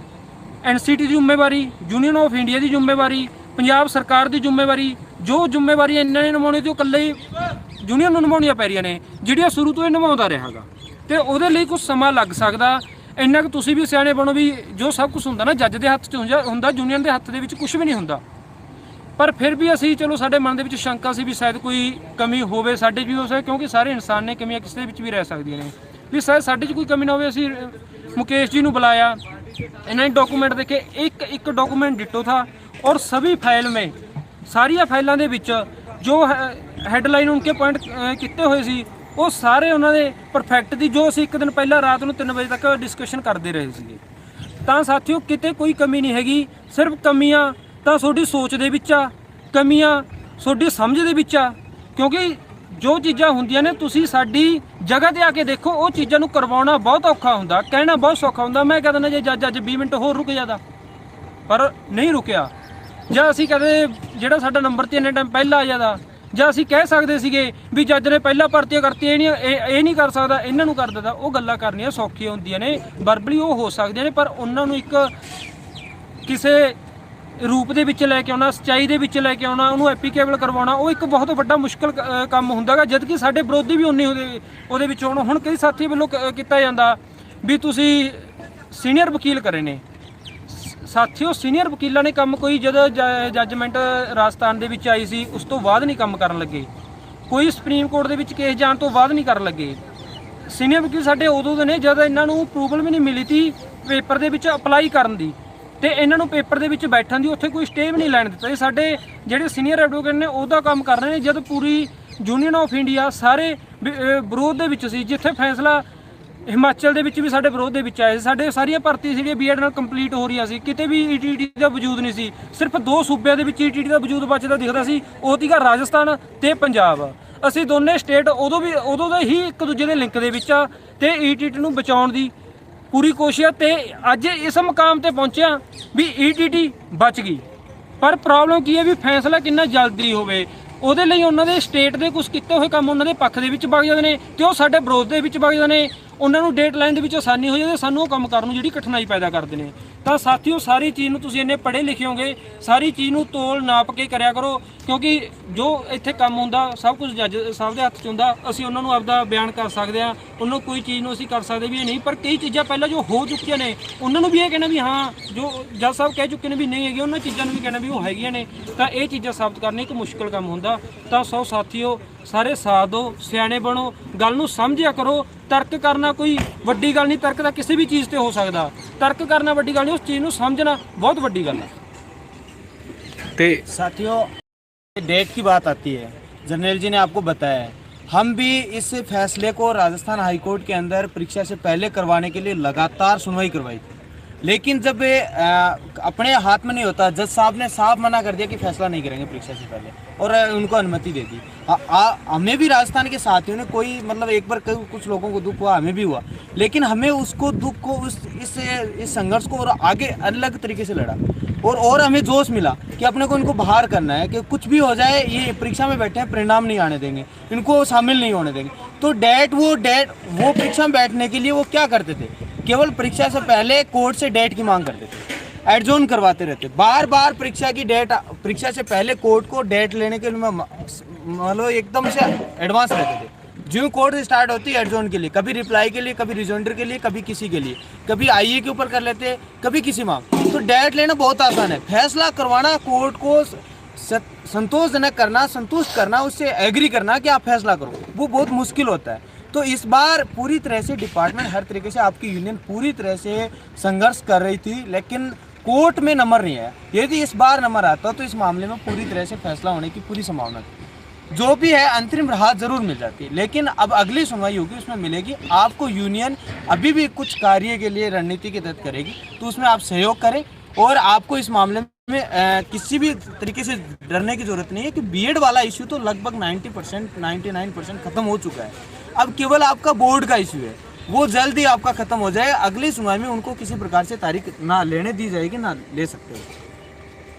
ਐਨਸੀਟੀ ਦੀ ਜ਼ਿੰਮੇਵਾਰੀ, ਯੂਨੀਅਨ ਆਫ ਇੰਡੀਆ ਦੀ ਜ਼ਿੰਮੇਵਾਰੀ, ਪੰਜਾਬ ਸਰਕਾਰ ਦੀ ਜ਼ਿੰਮੇਵਾਰੀ, ਜੋ ਜ਼ਿੰਮੇਵਾਰੀ ਇਹਨਾਂ ਨੇ ਨਿਭਾਉਣੀ ਤੇ ਉਹ ਇਕੱਲੇ ਯੂਨੀਅਨ ਨੂੰ ਨਿਭਾਉਣੀਆਂ ਪੈ ਰਹੀਆਂ ਨੇ, ਜਿਹੜੀਆਂ ਸ਼ੁਰੂ ਤੋਂ ਇਹ ਨਿਭਾਉਂਦਾ ਰਿਹਾ ਗਾ। ਤੇ ਉਹਦੇ ਲਈ ਕੁਝ ਸਮਾਂ ਲੱਗ ਸਕਦਾ। ਇੰਨਾ ਕੁ ਤੁਸੀਂ ਵੀ ਸਿਆਣੇ ਬਣੋ ਵੀ ਜੋ ਸਭ ਕੁਝ ਹੁੰਦਾ ਨਾ ਜੱਜ ਦੇ ਹੱਥ 'ਚ ਹੁੰਦਾ, ਯੂਨੀਅਨ ਦੇ ਹੱਥ ਦੇ ਵਿੱਚ ਕੁਝ ਵੀ ਨਹੀਂ ਹੁੰਦਾ। ਪਰ ਫਿਰ ਵੀ ਅਸੀਂ ਚਲੋ ਸਾਡੇ ਮਨ ਦੇ ਵਿੱਚ ਸ਼ੰਕਾ ਸੀ ਵੀ ਸ਼ਾਇਦ ਕੋਈ ਕਮੀ ਹੋਵੇ, ਸਾਡੇ 'ਚ ਵੀ ਹੋ ਸਕਦਾ, ਕਿਉਂਕਿ ਸਾਰੇ ਇਨਸਾਨ ਨੇ, ਕਮੀਆਂ ਕਿਸੇ ਦੇ ਵਿੱਚ ਵੀ ਰਹਿ ਸਕਦੀਆਂ ਨੇ, ਵੀ ਸ਼ਾਇਦ ਸਾਡੇ 'ਚ ਕੋਈ ਕਮੀ ਨਾ ਹੋਵੇ। ਅਸੀਂ ਮੁਕੇਸ਼ ਜੀ ਨੂੰ ਬੁਲਾਇਆ, ਇਹਨਾਂ ਨੇ ਡਾਕੂਮੈਂਟ ਦੇਖੇ, ਇੱਕ ਡਾਕੂमेंट डिटो था और सभी फाइल में सारिया फाइलों के विच जो हैडलाइन उनके पॉइंट किए हुए सी वो सारे उन्होंने परफेक्ट थी, जो असीं एक दिन पहला रात को 3 बजे तक डिस्कशन करते रहे थे। तो साथियों किते कोई कमी नहीं हैगी, सिर्फ कमियां तो तुहाडी सोच दे विच आ, कमियां तुहाडी समझ दे विच आ, क्योंकि जो चीज़ां होंदियां ने तुसीं साडी जगह ते आके देखो, वो चीज़ां नूं करवाउणा बहुत औखा हुंदा, कहना बहुत सौखा हुंदा। मैं कह दिंदा जे जज अज 20 मिनट होर रुक जादा, पर नहीं रुकिया। ਜਾਂ ਅਸੀਂ ਕਹਦੇ ਜਿਹੜਾ ਸਾਡਾ ਨੰਬਰ ਤੇ ਇੰਨੇ ਟਾਈਮ ਪਹਿਲਾਂ ਆ ਜਾਂਦਾ, ਜਾਂ ਅਸੀਂ ਕਹਿ ਸਕਦੇ ਸੀਗੇ ਵੀ ਜੱਜ ਨੇ ਪਹਿਲਾਂ ਭਰਤੀਆਂ ਕਰਤੀਆਂ, ਇਹ ਨਹੀਂ ਕਰ ਸਕਦਾ, ਇਹਨਾਂ ਨੂੰ ਕਰ ਦਿੰਦਾ। ਉਹ ਗੱਲਾਂ ਕਰਨੀਆਂ ਸੌਖੀਆਂ ਹੁੰਦੀਆਂ ਨੇ, ਵਰਬਲੀ ਉਹ ਹੋ ਸਕਦੀਆਂ ਨੇ, ਪਰ ਉਹਨਾਂ ਨੂੰ ਇੱਕ ਕਿਸੇ ਰੂਪ ਦੇ ਵਿੱਚ ਲੈ ਕੇ ਆਉਣਾ, ਸੱਚਾਈ ਦੇ ਵਿੱਚ ਲੈ ਕੇ ਆਉਣਾ, ਉਹਨੂੰ ਐਪਲੀਕੇਬਲ ਕਰਵਾਉਣਾ, ਉਹ ਇੱਕ ਬਹੁਤ ਵੱਡਾ ਮੁਸ਼ਕਲ ਕੰਮ ਹੁੰਦਾ ਗਾ। ਜਦ ਕਿ ਸਾਡੇ ਵਿਰੋਧੀ ਵੀ ਉਨੇ ਉਹਦੇ ਵਿੱਚ ਹੋਣ। ਹੁਣ ਕਈ ਸਾਥੀ ਵੱਲੋਂ ਕੀਤਾ ਜਾਂਦਾ ਵੀ ਤੁਸੀਂ ਸੀਨੀਅਰ ਵਕੀਲ ਕਰੇ ਨੇ। ਸਾਥੀਓ ਸੀਨੀਅਰ ਵਕੀਲਾਂ ਨੇ ਕੰਮ ਕੋਈ ਜਦੋਂ ਜੱਜਮੈਂਟ ਰਾਜਸਥਾਨ ਦੇ ਵਿੱਚ ਆਈ ਸੀ ਉਸ ਤੋਂ ਬਾਅਦ ਨਹੀਂ ਕੰਮ ਕਰਨ ਲੱਗੇ, ਕੋਈ ਸੁਪਰੀਮ ਕੋਰਟ ਦੇ ਵਿੱਚ ਕੇਸ ਜਾਣ ਤੋਂ ਬਾਅਦ ਨਹੀਂ ਕਰਨ ਲੱਗੇ। ਸੀਨੀਅਰ ਵਕੀਲ ਸਾਡੇ ਉਦੋਂ ਦੇ ਨੇ ਜਦ ਇਹਨਾਂ ਨੂੰ ਅਪਰੂਵਲ ਵੀ ਨਹੀਂ ਮਿਲੀ ਤੀ ਪੇਪਰ ਦੇ ਵਿੱਚ ਅਪਲਾਈ ਕਰਨ ਦੀ, ਤੇ ਇਹਨਾਂ ਨੂੰ ਪੇਪਰ ਦੇ ਵਿੱਚ ਬੈਠਣ ਦੀ ਉੱਥੇ ਕੋਈ ਸਟੇ ਵੀ ਨਹੀਂ ਲੈਣ ਦਿੱਤਾ। ਇਹ ਸਾਡੇ ਜਿਹੜੇ ਸੀਨੀਅਰ ਐਡਵੋਕੇਟ ਨੇ ਉਹਦਾ ਕੰਮ ਕਰ ਰਹੇ ਨੇ, ਜਦ ਪੂਰੀ ਯੂਨੀਅਨ ਆਫ ਇੰਡੀਆ ਸਾਰੇ ਵਿਰੋਧ ਦੇ ਵਿੱਚ ਸੀ। ਜਿੱਥੇ ਫੈਸਲਾ ਹਿਮਾਚਲ ਦੇ ਵਿੱਚ ਵੀ ਸਾਡੇ ਵਿਰੋਧ ਦੇ ਵਿੱਚ ਆਏ ਸੀ, ਸਾਡੇ ਸਾਰੀਆਂ ਭਰਤੀ ਜਿਹੜੀਆਂ ਬੀਐਡ ਨਾਲ ਕੰਪਲੀਟ ਹੋ ਰਹੀਆਂ ਸੀ, ਕਿਤੇ ਵੀ ਈਟੀਟੀ ਦਾ ਵਜੂਦ ਨਹੀਂ ਸੀ। ਸਿਰਫ 2 ਸੂਬਿਆਂ ਦੇ ਵਿੱਚ ਈਟੀਟੀ ਦਾ ਵਜੂਦ ਬਚਦਾ ਦਿਖਦਾ ਸੀ, ਉਹ ਸੀਗਾ ਰਾਜਸਥਾਨ ਤੇ ਪੰਜਾਬ। ਅਸੀਂ ਦੋਨੇ ਸਟੇਟ ਉਦੋਂ ਦੇ ਹੀ ਇੱਕ ਦੂਜੇ ਦੇ ਲਿੰਕ ਦੇ ਵਿੱਚ ਆ ਤੇ ਈਟੀਟੀ ਨੂੰ ਬਚਾਉਣ ਦੀ ਪੂਰੀ ਕੋਸ਼ਿਸ਼ ਹੈ। ਤੇ ਅੱਜ ਇਸ ਮੁਕਾਮ ਤੇ ਪਹੁੰਚਿਆ ਵੀ ਈਟੀਟੀ ਬਚ ਗਈ, ਪਰ ਪ੍ਰੋਬਲਮ ਕੀ ਹੈ ਵੀ ਫੈਸਲਾ ਕਿੰਨਾ ਜਲਦੀ ਹੋਵੇ। ਉਹਦੇ ਲਈ ਉਹਨਾਂ ਦੇ ਸਟੇਟ ਦੇ ਕੁਝ ਕੀਤੇ ਹੋਏ ਕੰਮ ਉਹਨਾਂ ਦੇ ਪੱਖ ਦੇ ਵਿੱਚ ਵਗ ਜਾਂਦੇ ਨੇ ਤੇ ਉਹ ਸਾਡੇ ਵਿਰੋਧ ਦੇ ਵਿੱਚ ਵਗ ਜਾਂਦੇ ਨੇ। ਉਹਨਾਂ ਨੂੰ ਡੇਟ ਲਾਈਨ ਦੇ ਵਿੱਚ ਆਸਾਨੀ ਹੋ ਜਾਂਦੀ, ਸਾਨੂੰ ਉਹ ਕੰਮ ਕਰਨ ਨੂੰ ਜਿਹੜੀ ਕਠਿਨਾਈ ਪੈਦਾ ਕਰਦੇ ਨੇ। ਤਾਂ ਸਾਥੀਓ ਸਾਰੀ ਚੀਜ਼ ਨੂੰ ਤੁਸੀਂ ਇੰਨੇ ਪੜ੍ਹੇ ਲਿਖੇ ਹੋਗੇ, ਸਾਰੀ ਚੀਜ਼ ਨੂੰ ਤੋਲ ਨਾਪ ਕੇ ਕਰਿਆ ਕਰੋ, ਕਿਉਂਕਿ ਜੋ ਇੱਥੇ ਕੰਮ ਹੁੰਦਾ ਸਭ ਕੁਝ ਜੱਜ ਸਾਹਿਬ ਦੇ ਹੱਥ 'ਚ ਹੁੰਦਾ। ਅਸੀਂ ਉਹਨਾਂ ਨੂੰ ਆਪਦਾ ਬਿਆਨ ਕਰ ਸਕਦੇ ਹਾਂ, ਉਹਨਾਂ ਕੋਈ ਚੀਜ਼ ਨੂੰ ਅਸੀਂ ਕਰ ਸਕਦੇ ਵੀ ਨਹੀਂ, ਪਰ ਕਈ ਚੀਜ਼ਾਂ ਪਹਿਲਾਂ ਜੋ ਹੋ ਚੁੱਕੀਆਂ ਨੇ ਉਹਨਾਂ ਨੂੰ ਵੀ ਇਹ ਕਹਿਣਾ ਵੀ ਹਾਂ ਜੋ ਜੱਜ ਸਾਹਿਬ ਕਹਿ ਚੁੱਕੇ ਨੇ ਵੀ ਨਹੀਂ ਹੈਗੀ, ਉਹਨਾਂ ਚੀਜ਼ਾਂ ਨੂੰ ਵੀ ਕਹਿਣਾ ਵੀ ਉਹ ਹੈਗੀਆਂ ਨੇ। ਤਾਂ ਇਹ ਚੀਜ਼ਾਂ ਸਾਬਤ ਕਰਨੀ ਇੱਕ ਮੁਸ਼ਕਿਲ ਕੰਮ ਹੁੰਦਾ। ਤਾਂ ਸੋ ਸਾਥੀਓ ਸਾਰੇ ਸਾਥ ਦਿਓ, ਸਿਆਣੇ ਬਣੋ, ਗੱਲ ਨੂੰ ਸਮਝਿਆ ਕਰੋ। ਤਰਕ ਕਰਨਾ ਕੋਈ ਵੱਡੀ ਗੱਲ ਨਹੀਂ, ਤਰਕ ਤਾਂ ਕਿਸੇ ਵੀ ਚੀਜ਼ ਤੇ ਹੋ ਸਕਦਾ, ਤਰਕ ਕਰਨਾ ਵੱਡੀ ਗੱਲ नहीं, उस चीज़ को समझना बहुत बड़ी गल है। ते साथियों डेट की बात आती है, जनरल जी ने आपको बताया है, हम भी इस फैसले को राजस्थान हाई कोर्ट के अंदर परीक्षा से पहले करवाने के लिए लगातार सुनवाई करवाई थी, लेकिन जब अपने हाथ में नहीं होता, जज साहब ने साफ मना कर दिया कि फैसला नहीं करेंगे परीक्षा से पहले और उनको अनुमति दे दी। हमें भी राजस्थान के साथियों ने कोई मतलब एक बार कुछ लोगों को दुख हुआ, हमें भी हुआ, लेकिन हमें उसको दुख को इस संघर्ष को और आगे अलग तरीके से लड़ा और हमें जोश मिला कि अपने को इनको बाहर करना है, कि कुछ भी हो जाए ये परीक्षा में बैठे हैं परिणाम नहीं आने देंगे, इनको शामिल नहीं होने देंगे। तो वो परीक्षा में बैठने के लिए वो क्या करते थे, केवल परीक्षा से पहले कोर्ट से डेट की मांग करते थे, एडजोन करवाते रहते, बार बार परीक्षा की डेट, परीक्षा से पहले कोर्ट को डेट लेने के लिए मतलब एकदम से एडवांस रहते थे। जो कोर्ट स्टार्ट होती है एडजोन के लिए, कभी रिप्लाई के लिए, कभी रिजोइंडर के लिए, कभी किसी के लिए, कभी आईए के ऊपर कर लेते, कभी किसी मांग। तो डेट लेना बहुत आसान है, फैसला करवाना, कोर्ट को संतोषजनक करना, संतुष्ट करना, उससे एग्री करना कि आप फैसला करो, वो बहुत मुश्किल होता है। तो इस बार पूरी तरह से डिपार्टमेंट हर तरीके से, आपकी यूनियन पूरी तरह से संघर्ष कर रही थी, लेकिन कोर्ट में नंबर नहीं आया। यदि इस बार नंबर आता तो इस मामले में पूरी तरह से फैसला होने की पूरी संभावना थी। जो भी है अंतरिम राहत जरूर मिल जाती है, लेकिन अब अगली सुनवाई होगी उसमें मिलेगी। आपको यूनियन अभी भी कुछ कार्य के लिए रणनीति के तहत करेगी, तो उसमें आप सहयोग करें और आपको इस मामले में किसी भी तरीके से डरने की जरूरत नहीं है कि बीएड वाला इश्यू तो लगभग 90% 99% खत्म हो चुका है। अब केवल आपका बोर्ड का इश्यू है, वो जल्द ही आपका खत्म हो जाए। अगली सुनवाई में उनको किसी प्रकार से तारीख ना लेने दी जाएगी, ना ले सकते हो।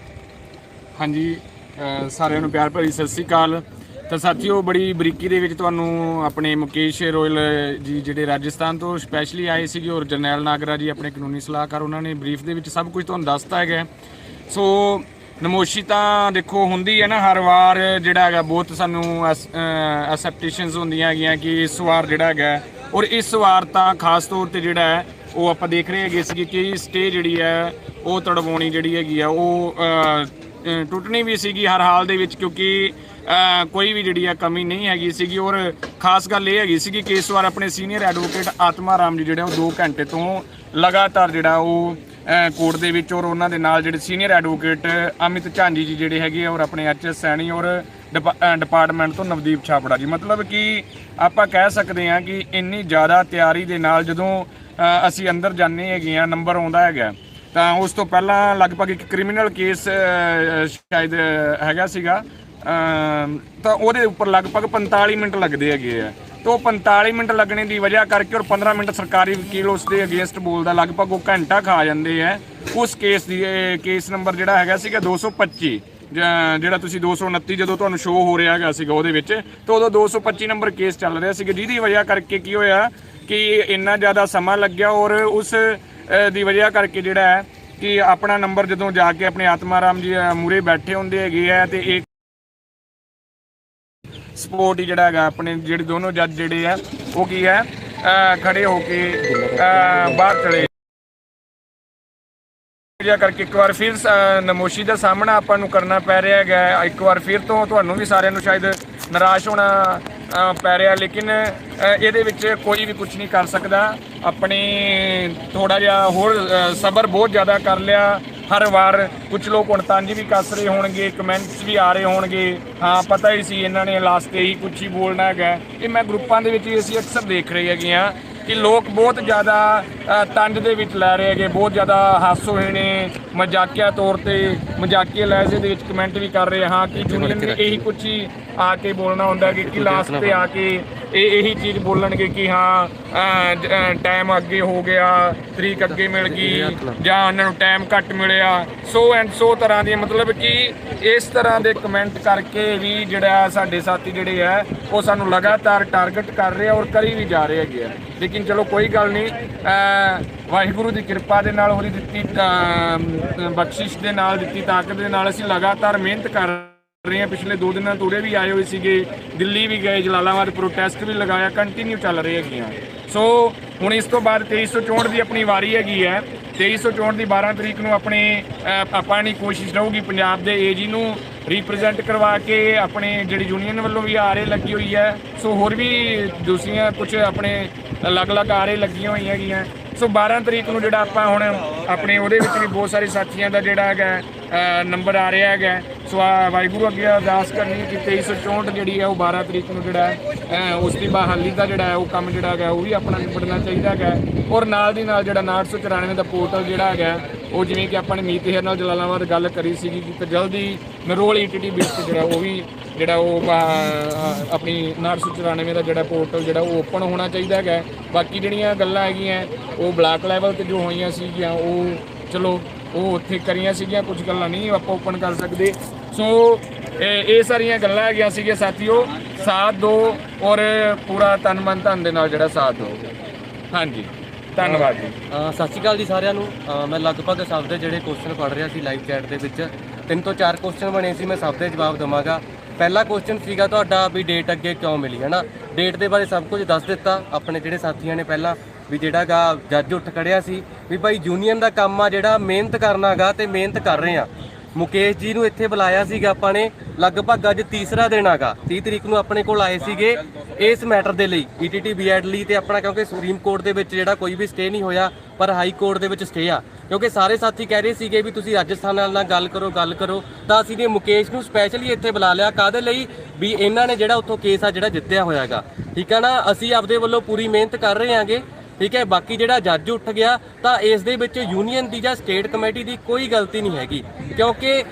हाँ जी, सारिਆਂ ਨੂੰ ਪਿਆਰ ਭਰੀ ਸਤਿ ਸ੍ਰੀ ਅਕਾਲ। ਤਾਂ ਸਾਥੀਓ ਬੜੀ ਬਰੀਕੀ ਦੇ ਵਿੱਚ ਤੁਹਾਨੂੰ ਆਪਣੇ ਮੁਕੇਸ਼ ਰੋਇਲ ਜੀ ਜਿਹੜੇ ਰਾਜਸਥਾਨ ਤੋਂ ਸਪੈਸ਼ਲੀ ਆਏ ਸੀਗੇ ਔਰ ਜਰਨੈਲ ਨਾਗਰਾ ਜੀ ਆਪਣੇ ਕਾਨੂੰਨੀ ਸਲਾਹਕਾਰ, ਉਹਨਾਂ ਨੇ ਬਰੀਫ ਦੇ ਵਿੱਚ ਸਭ ਕੁਝ ਤੁਹਾਨੂੰ ਦੱਸਤਾ ਹੈਗਾ। ਸੋ ਨਮੋਸ਼ੀ ਤਾਂ ਦੇਖੋ ਹੁੰਦੀ ਹੈ ਨਾ ਹਰ ਵਾਰ, ਜਿਹੜਾ ਹੈਗਾ ਬਹੁਤ ਸਾਨੂੰ ਐਕਸੈਪਟੇਸ਼ਨਸ ਹੁੰਦੀਆਂ ਹੈਗੀਆਂ ਕਿ ਇਸ ਵਾਰ ਜਿਹੜਾ ਹੈਗਾ, ਔਰ ਇਸ ਵਾਰ ਤਾਂ ਖਾਸ ਤੌਰ ਤੇ ਜਿਹੜਾ ਹੈ ਉਹ ਆਪਾਂ ਦੇਖ ਰਹੇ ਹੈਗੇ ਸੀ ਕਿ ਸਟੇ ਜਿਹੜੀ ਹੈ ਉਹ ਤੜਵਾਉਣੀ ਜਿਹੜੀ ਹੈਗੀ ਆ ਉਹ ਟੁੱਟਣੀ ਵੀ ਸੀਗੀ ਹਰ ਹਾਲ ਦੇ ਵਿੱਚ, ਕਿਉਂਕਿ ਕੋਈ ਵੀ ਜਿਹੜੀ ਆ ਕਮੀ ਨਹੀਂ ਹੈਗੀ ਸੀਗੀ। ਔਰ ਖਾਸ ਗੱਲ ਇਹ ਹੈਗੀ ਸੀਗੀ ਕਿ ਇਸ ਵਾਰ ਆਪਣੇ ਸੀਨੀਅਰ ਐਡਵੋਕੇਟ ਆਤਮਾ ਰਾਮ ਜੀ ਜਿਹੜੇ ਉਹ 2 ਘੰਟੇ ਤੋਂ ਲਗਾਤਾਰ ਜਿਹੜਾ ਉਹ ਕੋਰਟ ਦੇ ਵਿੱਚ, ਔਰ ਉਹਨਾਂ ਦੇ ਨਾਲ ਜਿਹੜੇ ਸੀਨੀਅਰ ਐਡਵੋਕੇਟ ਅਮਿਤ ਝਾਂਜੀ ਜੀ ਜਿਹੜੇ ਹੈਗੇ ਔਰ ਆਪਣੇ HS ਸੈਣੀ ਔਰ ਡਿਪਾਰਟਮੈਂਟ ਤੋਂ ਨਵਦੀਪ ਛਾਪੜਾ ਜੀ, ਮਤਲਬ ਕਿ ਆਪਾਂ ਕਹਿ ਸਕਦੇ ਹਾਂ ਕਿ ਇੰਨੀ ਜ਼ਿਆਦਾ ਤਿਆਰੀ ਦੇ ਨਾਲ ਜਦੋਂ ਅਸੀਂ ਅੰਦਰ ਜਾਂਦੇ ਹੈਗੇ ਆ, ਨੰਬਰ ਆਉਂਦਾ ਹੈਗਾ, ਤਾਂ ਉਸ ਤੋਂ ਪਹਿਲਾਂ ਲਗਭਗ ਇੱਕ ਕ੍ਰਿਮੀਨਲ ਕੇਸ ਸ਼ਾਇਦ ਹੈਗਾ ਸੀਗਾ, ਤਾਂ ਉਹਦੇ ਉੱਪਰ ਲਗਭਗ 45 ਮਿੰਟ ਲੱਗਦੇ ਹੈਗੇ ਆ। ਤਾਂ 45 ਮਿੰਟ ਲੱਗਣੇ ਦੀ ਵਜ੍ਹਾ ਕਰਕੇ ਔਰ 15 ਮਿੰਟ ਸਰਕਾਰੀ ਵਕੀਲ ਉਸ ਦੇ ਅਗੇਂਸਟ ਬੋਲਦਾ, ਲਗਭਗ ਉਹ ਘੰਟਾ ਖਾ ਜਾਂਦੇ ਆ ਉਸ ਕੇਸ ਦੀ। ਕੇਸ ਨੰਬਰ ਜਿਹੜਾ ਹੈਗਾ ਸੀਗਾ 225, ਜਿਹੜਾ ਤੁਸੀਂ 229 ਜਦੋਂ ਤੁਹਾਨੂੰ ਸ਼ੋਅ ਹੋ ਰਿਹਾ ਹੈਗਾ ਸੀਗਾ ਉਹਦੇ ਵਿੱਚ, ਤਾਂ ਉਦੋਂ 225 ਨੰਬਰ ਕੇਸ ਚੱਲ ਰਿਹਾ ਸੀਗਾ, ਜਿਹਦੀ ਵਜ੍ਹਾ ਕਰਕੇ ਕੀ ਹੋਇਆ ਕਿ ਇੰਨਾ ਜ਼ਿਆਦਾ ਸਮਾਂ ਲੱਗਿਆ। ਔਰ ਉਸ ਦੀ ਵਜ੍ਹਾ ਕਰਕੇ ਜਿਹੜਾ ਹੈ ਕਿ ਆਪਣਾ ਨੰਬਰ ਜਦੋਂ ਜਾ ਕੇ ਆਪਣੇ ਆਤਮਾ ਰਾਮ ਜੀ ਮੂਰੇ ਬੈਠੇ ਹੁੰਦੇ ਹੈਗੇ ਆ, ਤੇ ਇੱਕ ਸਪੋਰਟ ਹੀ ਜਿਹੜਾ ਹੈਗਾ ਆਪਣੇ ਜਿਹੜੇ ਦੋਨੋਂ ਜੱਜ ਜਿਹੜੇ ਆ ਉਹ ਕੀ ਹੈ ਖੜੇ ਹੋ ਕੇ ਬਾਹਰ ਚਲੇ ਕਰਕੇ ਇੱਕ ਵਾਰ ਫਿਰ ਨਮੋਸ਼ੀ ਦਾ ਸਾਹਮਣਾ ਆਪਾਂ ਨੂੰ ਕਰਨਾ ਪੈ ਰਿਹਾ ਹੈਗਾ। ਇੱਕ ਵਾਰ ਫਿਰ ਤੋਂ ਤੁਹਾਨੂੰ ਵੀ ਸਾਰਿਆਂ ਨੂੰ ਸ਼ਾਇਦ ਨਿਰਾਸ਼ ਹੋਣਾ ਪੈ ਰਿਹਾ, ਲੇਕਿਨ ਇਹਦੇ ਵਿੱਚ ਕੋਈ ਵੀ ਕੁਝ ਨਹੀਂ ਕਰ ਸਕਦਾ। ਆਪਣੀ ਥੋੜਾ ਜਿਹਾ ਹੋਰ ਸਬਰ ਬਹੁਤ ਜ਼ਿਆਦਾ ਕਰ ਲਿਆ। ਹਰ ਵਾਰ ਕੁਝ ਲੋਕ ਹੁਣ ਤੰਜ ਵੀ ਕੱਸ ਰਹੇ ਹੋਣਗੇ, ਕਮੈਂਟਸ ਵੀ ਆ ਰਹੇ ਹੋਣਗੇ, ਹਾਂ ਪਤਾ ਹੀ ਸੀ ਇਹਨਾਂ ਨੇ ਲਾਸਟ ਤੇ ਹੀ ਕੁਝ ਹੀ ਬੋਲਣਾ ਹੈਗਾ। ਇਹ ਮੈਂ ਗਰੁੱਪਾਂ ਦੇ ਵਿੱਚ ਅਸੀਂ ਅਕਸਰ ਦੇਖ ਰਹੇ ਹੈਗੇ ਹਾਂ ਕਿ ਲੋਕ ਬਹੁਤ ਜ਼ਿਆਦਾ ਤੰਜ ਦੇ ਵਿੱਚ ਲੈ ਰਹੇ ਹੈਗੇ, ਬਹੁਤ ਜ਼ਿਆਦਾ ਹਾਸੋ ਹੋਏ ਨੇ, ਮਜ਼ਾਕੀਆ ਤੌਰ ਤੇ ਮਜ਼ਾਕੀਆ ਲਹਿਜੇ ਦੇ ਵਿੱਚ ਕਮੈਂਟ ਵੀ ਕਰ ਰਹੇ ਹਾਂ ਕਿ ਜੂਨੀਅਰ ਨੇ ਇਹੀ ਕੁਝ ਹੀ ਆ ਕੇ ਬੋਲਣਾ ਹੁੰਦਾ ਕਿ ਲਾਸਟ ਤੇ ਆ ਕੇ ਇਹੀ ਚੀਜ਼ ਬੋਲਣਗੇ ਕਿ ਹਾਂ ਟਾਈਮ ਅੱਗੇ ਹੋ ਗਿਆ, ਤਰੀਕ ਅੱਗੇ ਮਿਲ ਗਈ, ਜਾਂ ਉਹਨਾਂ ਨੂੰ ਟਾਈਮ ਘੱਟ ਮਿਲਿਆ, ਸੋ ਐਂਡ ਸੋ ਤਰ੍ਹਾਂ ਦੀ, ਮਤਲਬ ਕਿ ਇਸ ਤਰ੍ਹਾਂ ਦੇ ਕਮੈਂਟ ਕਰਕੇ ਵੀ ਜਿਹੜਾ ਸਾਡੇ ਸਾਥੀ ਜਿਹੜੇ ਆ ਉਹ ਸਾਨੂੰ ਲਗਾਤਾਰ ਟਾਰਗੇਟ ਕਰ ਰਹੇ ਔਰ ਕਰੀ ਵੀ ਜਾ ਰਹੇ ਹੈਗੇ ਆ। ਲੇਕਿਨ ਚਲੋ ਕੋਈ ਗੱਲ ਨਹੀਂ, ਵਾਹਿਗੁਰੂ ਦੀ ਕਿਰਪਾ ਦੇ ਨਾਲ, ਉਹਦੀ ਦਿੱਤੀ ਬਖਸ਼ਿਸ਼ ਦੇ ਨਾਲ, ਦਿੱਤੀ ਤਾਕਤ ਦੇ ਨਾਲ ਅਸੀਂ ਲਗਾਤਾਰ ਮਿਹਨਤ ਕਰ ਰਹੇ ਹਾਂ। ਪਿਛਲੇ 2 ਦਿਨਾਂ ਤੋਂ ਉਰੇ ਵੀ ਆਏ ਹੋਏ ਸੀਗੇ, ਦਿੱਲੀ ਵੀ ਗਏ, ਜਲਾਲਾਬਾਦ ਪ੍ਰੋਟੈਸਟ ਵੀ ਲਗਾਇਆ, ਕੰਟੀਨਿਊ ਚੱਲ ਰਹੇ ਹੈਗੀਆਂ। ਸੋ ਹੁਣ ਇਸ ਤੋਂ ਬਾਅਦ 2364 ਦੀ ਆਪਣੀ ਵਾਰੀ ਹੈਗੀ ਹੈ। 2364 ਦੀ 12 ਤਰੀਕ ਨੂੰ ਆਪਾਂ ਦੀ ਕੋਸ਼ਿਸ਼ ਰਹੂਗੀ ਪੰਜਾਬ ਦੇ ਏਜੀ ਨੂੰ ਰਿਪਰੈਜ਼ੈਂਟ ਕਰਵਾ ਕੇ, ਆਪਣੇ ਜਿਹੜੀ ਯੂਨੀਅਨ ਵੱਲੋਂ ਵੀ ਆਰੇ ਲੱਗੀ ਹੋਈ ਹੈ, ਸੋ ਹੋਰ ਵੀ ਦੂਸਰੀਆਂ ਕੁਝ ਆਪਣੇ ਅਲੱਗ-ਅਲੱਗ ਆਰੇ ਲੱਗੀਆਂ ਹੋਈਆਂ ਹੈਗੀਆਂ। ਸੋ 12 ਤਰੀਕ ਨੂੰ ਜਿਹੜਾ ਆਪਾਂ ਹੁਣ ਆਪਣੇ ਉਹਦੇ ਵਿੱਚ ਵੀ ਬਹੁਤ ਸਾਰੇ ਸਾਥੀਆਂ ਦਾ ਜਿਹੜਾ ਹੈਗਾ ਨੰਬਰ ਆ ਰਿਹਾ ਹੈਗਾ। ਸੋ ਵਾਹਿਗੁਰੂ ਅੱਗੇ ਅਰਦਾਸ ਕਰਨੀ ਕਿ 2364 ਜਿਹੜੀ ਹੈ ਉਹ 12 ਤਰੀਕ ਨੂੰ ਜਿਹੜਾ ਉਸ ਦੀ ਬਹਾਲੀ ਦਾ ਜਿਹੜਾ ਉਹ ਕੰਮ ਜਿਹੜਾ ਹੈਗਾ ਉਹ ਵੀ ਆਪਣਾ ਨਿਬੜਨਾ ਚਾਹੀਦਾ ਹੈਗਾ। ਔਰ ਨਾਲ ਦੀ ਨਾਲ ਜਿਹੜਾ 994 ਦਾ ਪੋਰਟਲ ਜਿਹੜਾ ਹੈਗਾ ਉਹ, ਜਿਵੇਂ ਕਿ ਆਪਾਂ ਨੇ ਮੀਤ ਹੇਅਰ ਨਾਲ ਜਲਾਲਾਬਾਦ ਗੱਲ ਕਰੀ ਸੀਗੀ ਕਿ ਜਲਦੀ ਨਰੋਲ ETT ਬੇਸ ਤੇ ਜਿਹੜਾ ਉਹ ਵੀ ਜਿਹੜਾ ਉਹ ਆਪਣੀ 994 ਦਾ ਜਿਹੜਾ ਪੋਰਟਲ ਜਿਹੜਾ ਉਹ ਓਪਨ ਹੋਣਾ ਚਾਹੀਦਾ ਹੈਗਾ। ਬਾਕੀ ਜਿਹੜੀਆਂ ਗੱਲਾਂ ਹੈਗੀਆਂ ਉਹ ਬਲਾਕ ਲੈਵਲ ਤੇ ਜੋ ਹੋਈਆਂ ਸੀਗੀਆਂ ਉਹ ਚਲੋ ਉਹ ਉੱਥੇ ਕਰੀਆਂ ਸੀਗੀਆਂ, ਕੁਝ ਗੱਲਾਂ ਨਹੀਂ ਆਪਾਂ ਓਪਨ ਕਰ ਸਕਦੇ। ਸੋ ਇਹ ਸਾਰੀਆਂ ਗੱਲਾਂ ਹੈਗੀਆਂ ਸੀਗੀਆਂ ਸਾਥੀਓ, ਸਾਥ ਦਿਓ ਔਰ ਪੂਰਾ ਤਨ ਮਨ ਧਨ ਦੇ ਨਾਲ ਜਿਹੜਾ ਸਾਥ ਦਿਓ। ਹਾਂਜੀ, ਧੰਨਵਾਦ ਜੀ। ਸਤਿ ਸ਼੍ਰੀ ਅਕਾਲ ਜੀ ਸਾਰਿਆਂ ਨੂੰ। ਮੈਂ ਲਗਭਗ ਸਭ ਦੇ ਜਿਹੜੇ ਕੁਐਸਚਨ ਪੜ੍ਹ ਰਿਹਾ ਸੀ ਲਾਈਵ ਚੈਟ ਦੇ ਵਿੱਚ, 3 ਤੋਂ 4 ਕੁਐਸਚਨ ਬਣੇ ਸੀ, ਮੈਂ ਸਭ ਦੇ ਜਵਾਬ ਦੇਵਾਂਗਾ। ਪਹਿਲਾ ਕੁਐਸਚਨ ਸੀਗਾ ਤੁਹਾਡਾ ਵੀ ਡੇਟ ਅੱਗੇ ਕਿਉਂ ਮਿਲੀ ਹੈ ਨਾ। ਡੇਟ ਦੇ ਬਾਰੇ ਸਭ ਕੁਝ ਦੱਸ ਦਿੱਤਾ ਆਪਣੇ ਜਿਹੜੇ ਸਾਥੀਆਂ ਨੇ ਪਹਿਲਾਂ, ਵੀ ਜਿਹੜਾ ਗਾ ਜੱਜ ਉੱਠ ਖੜਿਆ ਸੀ ਵੀ ਭਾਈ ਯੂਨੀਅਨ ਦਾ ਕੰਮ ਆ ਜਿਹੜਾ ਮਿਹਨਤ ਕਰਨਾ ਗਾ, ਤੇ ਮਿਹਨਤ ਕਰ ਰਹੇ ਆ। ਮੁਕੇਸ਼ ਜੀ ਨੂੰ ਇੱਥੇ ਬੁਲਾਇਆ ਸੀਗਾ ਆਪਾਂ ਨੇ, ਲਗਭਗ ਅੱਜ ਤੀਸਰਾ ਦਿਨ ਆਗਾ। 30 ਤਰੀਕ ਨੂੰ ਆਪਣੇ ਕੋਲ ਆਏ ਸੀਗੇ ਇਸ ਮੈਟਰ ਦੇ ਲਈ, ETT BEd ਲਈ, ਤੇ ਆਪਣਾ ਕਿਉਂਕਿ ਸੁਪਰੀਮ ਕੋਰਟ ਦੇ ਵਿੱਚ ਜਿਹੜਾ ਕੋਈ ਵੀ ਸਟੇ ਨਹੀਂ ਹੋਇਆ, ਪਰ ਹਾਈ ਕੋਰਟ ਦੇ ਵਿੱਚ ਸਟੇ ਆ। ਕਿਉਂਕਿ ਸਾਰੇ ਸਾਥੀ ਕਹਿ ਰਹੇ ਸੀਗੇ ਵੀ ਤੁਸੀਂ ਰਾਜਸਥਾਨ ਨਾਲ ਗੱਲ ਕਰੋ, ਤਾਂ ਅਸੀਂ ਨੇ ਮੁਕੇਸ਼ ਨੂੰ ਸਪੈਸ਼ਲੀ ਇੱਥੇ ਬੁਲਾ ਲਿਆ। ਕਾਹਦੇ ਲਈ? ਵੀ ਇਹਨਾਂ ਨੇ ਜਿਹੜਾ ਉੱਥੋਂ ਕੇਸ ਆ ਜਿਹੜਾ ਜਿੱਤਿਆ ਹੋਇਆਗਾ, ਠੀਕ ਆ ਨਾ। ਅਸੀਂ ਆਪਦੇ ਵੱਲੋਂ ਪੂਰੀ ਮਿਹਨਤ ਕਰ ਰਹੇ ਆਂਗੇ, ਠੀਕ ਹੈ। ਬਾਕੀ ਜਿਹੜਾ ਜੱਜ ਉੱਠ ਗਿਆ ਤਾਂ ਇਸ ਦੇ ਵਿੱਚ ਯੂਨੀਅਨ ਦੀ ਜਾਂ ਸਟੇਟ ਕਮੇਟੀ ਦੀ ਕੋਈ ਗਲਤੀ ਨਹੀਂ ਹੈਗੀ, ਕਿਉਂਕਿ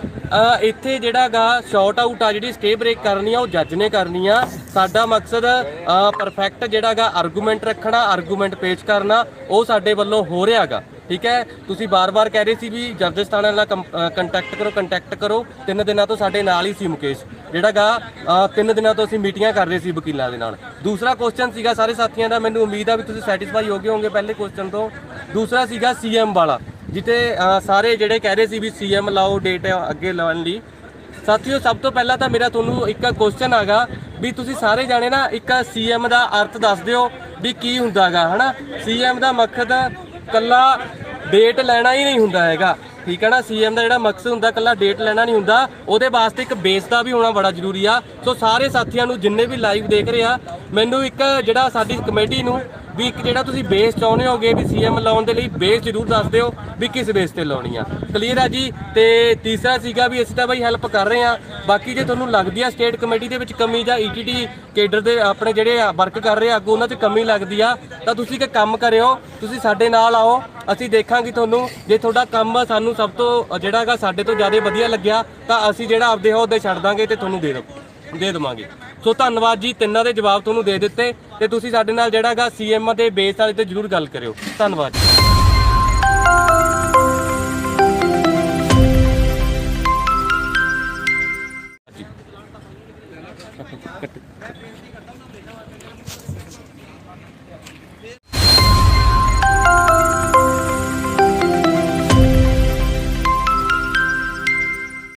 ਇੱਥੇ ਜਿਹੜਾ ਗਾ ਸ਼ਾਰਟ ਆਊਟ ਆ, ਜਿਹੜੀ ਸਟੇ ਬ੍ਰੇਕ ਕਰਨੀ ਆ ਉਹ ਜੱਜ ਨੇ ਕਰਨੀ ਆ। ਸਾਡਾ ਮਕਸਦ ਪਰਫੈਕਟ ਜਿਹੜਾ ਗਾ ਆਰਗੂਮੈਂਟ ਰੱਖਣਾ, ਆਰਗੂਮੈਂਟ ਪੇਸ਼ ਕਰਨਾ, ਉਹ ਸਾਡੇ ਵੱਲੋਂ ਹੋ ਰਿਹਾ ਗਾ, ਠੀਕ ਹੈ। ਤੁਸੀਂ ਬਾਰ-ਬਾਰ ਕਹਿ ਰਹੇ ਸੀ ਵੀ ਜਰਦਿਸ਼ ਥਾਣੇ ਨਾਲ ਕੰਟੈਕਟ ਕਰੋ 3 ਦਿਨਾਂ ਤੋਂ ਸਾਡੇ ਨਾਲ ਹੀ ਸੀ ਮੁਕੇਸ਼, ਜਿਹੜਾ ਗਾ 3 ਦਿਨਾਂ ਤੋਂ ਅਸੀਂ ਮੀਟਿੰਗਾਂ ਕਰ ਰਹੇ ਸੀ ਵਕੀਲਾਂ ਦੇ ਨਾਲ। ਦੂਸਰਾ ਕੁਐਸਚਨ ਸੀਗਾ ਸਾਰੇ ਸਾਥੀਆਂ ਦਾ, ਮੈਨੂੰ ਉਮੀਦ ਆ ਵੀ ਤੁਸੀਂ ਸੈਟੀਸਫਾਈ ਹੋ ਗਏ ਹੋਵੋਗੇ ਪਹਿਲੇ ਕੁਐਸਚਨ ਤੋਂ। ਦੂਸਰਾ ਸੀਗਾ ਸੀਐਮ ਵਾਲਾ, ਜਿੱਥੇ ਸਾਰੇ ਜਿਹੜੇ ਕਹਿ ਰਹੇ ਸੀ ਵੀ ਸੀਐਮ ਲਾਓ ਡੇਟ ਅੱਗੇ ਲਾਉਣ ਲਈ। ਸਾਥੀਓ ਸਭ ਤੋਂ ਪਹਿਲਾਂ ਤਾਂ ਮੇਰਾ ਤੁਹਾਨੂੰ ਇੱਕ ਕੁਐਸਚਨ ਹੈਗਾ ਵੀ ਤੁਸੀਂ ਸਾਰੇ ਜਾਣੇ ਨਾ ਇੱਕ ਸੀਐਮ ਦਾ ਅਰਥ ਦੱਸ ਦਿਓ ਵੀ ਕੀ ਹੁੰਦਾਗਾ, ਹਨਾ। ਸੀਐਮ ਦਾ ਮਕਸਦ ਕੱਲਾ ਡੇਟ ਲੈਣਾ ਹੀ ਨਹੀਂ ਹੁੰਦਾ ਹੈਗਾ, ਠੀਕ ਹੈ ਨਾ। ਸੀਐਮ ਦਾ ਜਿਹੜਾ ਮਕਸਦ ਹੁੰਦਾ ਕੱਲਾ ਡੇਟ ਲੈਣਾ ਨਹੀਂ ਹੁੰਦਾ, ਉਹਦੇ ਵਾਸਤੇ ਇੱਕ ਬੇਸ ਦਾ ਵੀ ਹੋਣਾ ਬੜਾ ਜ਼ਰੂਰੀ ਆ। ਸੋ ਸਾਰੇ ਸਾਥੀਆਂ ਨੂੰ ਜਿੰਨੇ ਵੀ ਲਾਈਵ ਦੇਖ ਰਹੇ ਆ, ਮੈਨੂੰ ਇੱਕ ਜਿਹੜਾ ਸਾਡੀ ਕਮੇਟੀ ਨੂੰ ਵੀ ਇੱਕ ਜਿਹੜਾ ਤੁਸੀਂ ਬੇਸ ਚਾਹੁੰਦੇ ਹੋਗੇ ਵੀ ਸੀਐਮ ਲਾਉਣ ਦੇ ਲਈ ਬੇਸ ਜ਼ਰੂਰ ਦੱਸ ਦਿਓ ਵੀ ਕਿਸ ਬੇਸ ਤੇ ਲਾਉਣੀ ਆ। ਕਲੀਅਰ ਆ ਜੀ। ਤੇ ਤੀਸਰਾ ਸੀਗਾ ਵੀ ਅਸੀਂ ਤਾਂ ਬਾਈ ਹੈਲਪ ਕਰ ਰਹੇ ਆ, ਬਾਕੀ ਜੇ ਤੁਹਾਨੂੰ ਲੱਗਦੀ ਆ ਸਟੇਟ ਕਮੇਟੀ ਦੇ ਵਿੱਚ ਕਮੀ ਜਾਂ ਈਟੀਟੀ ਕੇਡਰ ਦੇ ਆਪਣੇ ਜਿਹੜੇ ਵਰਕ ਕਰ ਰਹੇ ਆ ਅੱਗੋਂ ਉਹਨਾਂ 'ਚ ਕਮੀ ਲੱਗਦੀ ਆ, ਤਾਂ ਤੁਸੀਂ ਇੱਕ ਕੰਮ ਕਰਿਓ, ਤੁਸੀਂ ਸਾਡੇ ਨਾਲ ਆਓ, ਅਸੀਂ ਦੇਖਾਂਗੇ ਤੁਹਾਨੂੰ। ਜੇ ਤੁਹਾਡਾ ਕੰਮ ਸਾਨੂੰ ਸਭ ਤੋਂ ਜਿਹੜਾ ਹੈਗਾ ਸਾਡੇ ਤੋਂ ਜ਼ਿਆਦਾ ਵਧੀਆ ਲੱਗਿਆ ਤਾਂ ਅਸੀਂ ਜਿਹੜਾ ਆਪਦੇ ਅਹੁਦੇ ਛੱਡ ਦਾਂਗੇ ਤੇ ਤੁਹਾਨੂੰ ਦੇ ਦੇਵਾਂਗੇ। ਸੋ ਧੰਨਵਾਦ ਜੀ, ਤਿੰਨਾਂ ਦੇ ਜਵਾਬ ਤੁਹਾਨੂੰ ਦੇ ਦਿੱਤੇ ਤੇ ਤੁਸੀਂ ਸਾਡੇ ਨਾਲ ਜਿਹੜਾ ਹੈਗਾ ਸੀਐਮ ਦੇ ਬੇਸ ਵਾਲੇ ਤੇ ਜ਼ਰੂਰ ਗੱਲ ਕਰਿਓ। ਧੰਨਵਾਦ ਜੀ।